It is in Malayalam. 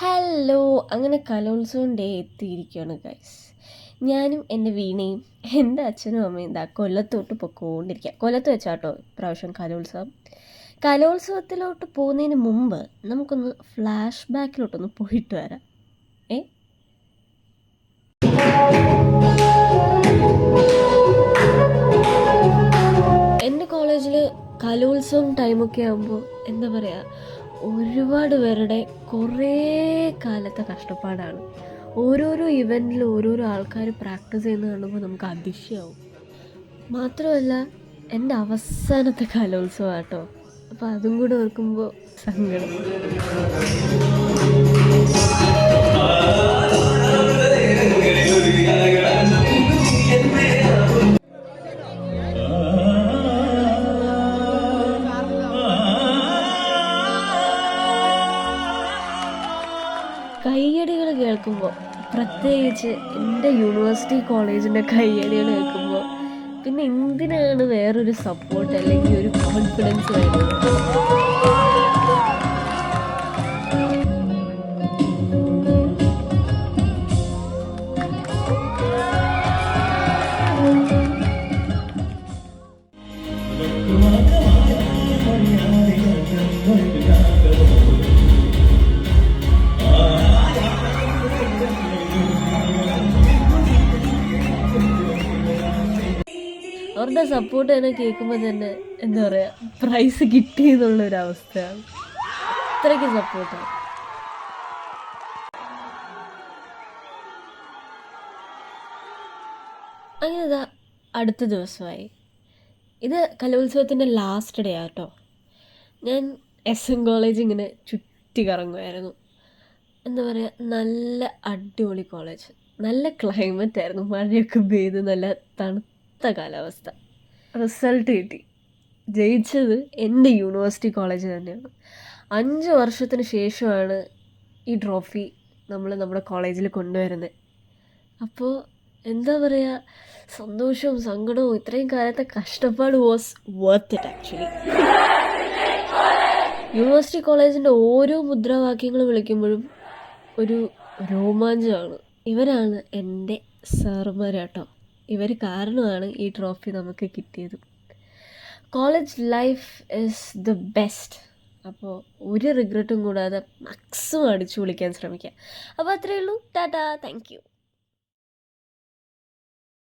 ഹലോ, അങ്ങനെ കലോത്സവം ഡേ എത്തിയിരിക്കുകയാണ് ഗൈസ്. ഞാനും എൻ്റെ വീണയും എൻ്റെ അച്ഛനും അമ്മയും എന്താ കൊല്ലത്തോട്ട് പൊയ്ക്കൊണ്ടിരിക്കുക. കൊല്ലത്ത് വെച്ചാട്ടോ ഇപ്രാവശ്യം കലോത്സവത്തിലോട്ട് പോകുന്നതിന് മുമ്പ് നമുക്കൊന്ന് ഫ്ലാഷ് ബാക്കിലോട്ടൊന്ന് പോയിട്ട് വരാം. എൻ്റെ കോളേജിൽ കലോത്സവം ടൈമൊക്കെ ആകുമ്പോൾ എന്താ പറയുക, ഒരുപാട് പേരുടെ കുറേ കാലത്തെ കഷ്ടപ്പാടാണ്. ഓരോരോ ഇവൻറ്റിൽ ഓരോരോ ആൾക്കാർ പ്രാക്ടീസ് ചെയ്യുന്നത് കാണുമ്പോൾ നമുക്ക് അതിശയമാവും. മാത്രമല്ല എൻ്റെ അവസാനത്തെ കലോത്സവം കേട്ടോ, അപ്പോൾ അതും കൂടെ ഓർക്കുമ്പോൾ സങ്കടം. കയ്യടികൾ കേൾക്കുമ്പോൾ, പ്രത്യേകിച്ച് എൻ്റെ യൂണിവേഴ്സിറ്റി കോളേജിൻ്റെ കയ്യടികൾ കേൾക്കുമ്പോൾ പിന്നെ എന്തിനാണ് വേറൊരു സപ്പോർട്ട് അല്ലെങ്കിൽ ഒരു കോൺഫിഡൻസ് വരുന്നത്? അവരുടെ സപ്പോർട്ട് തന്നെ കേൾക്കുമ്പോൾ തന്നെ എന്താ പറയുക, പ്രൈസ് കിട്ടി എന്നുള്ളൊരവസ്ഥയാണ്. അത്രയ്ക്ക് സപ്പോർട്ടാണ്. അങ്ങനെ ഇതാ അടുത്ത ദിവസമായി. ഇത് കലോത്സവത്തിൻ്റെ ലാസ്റ്റ് ഡേ ആട്ടോ. ഞാൻ SM കോളേജ് ഇങ്ങനെ ചുറ്റി കറങ്ങുമായിരുന്നു. എന്താ പറയുക, നല്ല അടിപൊളി കോളേജ്, നല്ല ക്ലൈമറ്റ് ആയിരുന്നു, മഴയൊക്കെ പെയ്ത് നല്ല തണുത്ത കാലാവസ്ഥ. റിസൾട്ട് കിട്ടി. ജയിച്ചത് എൻ്റെ യൂണിവേഴ്സിറ്റി കോളേജ് തന്നെയാണ്. 5 വർഷത്തിന് ശേഷമാണ് ഈ ട്രോഫി നമ്മുടെ കോളേജിൽ കൊണ്ടുവരുന്നത്. അപ്പോൾ എന്താ പറയുക, സന്തോഷവും സങ്കടവും ഇത്രയും കാലത്തെ കഷ്ടപ്പാട് was worth it actually. University കോളേജിൻ്റെ ഓരോ മുദ്രാവാക്യങ്ങൾ വിളിക്കുമ്പോഴും ഒരു രോമാഞ്ചമാണ്. ഇവരാണ് എൻ്റെ സാറുമാരാട്ടോ. ഇവർ കാരണമാണ് ഈ ട്രോഫി നമുക്ക് കിട്ടിയത്. College life is the best. അപ്പോൾ ഒരു റിഗ്രറ്റും കൂടാതെ മാക്സിമം അടിച്ചു പൊളിക്കാൻ ശ്രമിക്കുക. അപ്പോൾ അത്രയേ ഉള്ളൂ. Tata, thank you.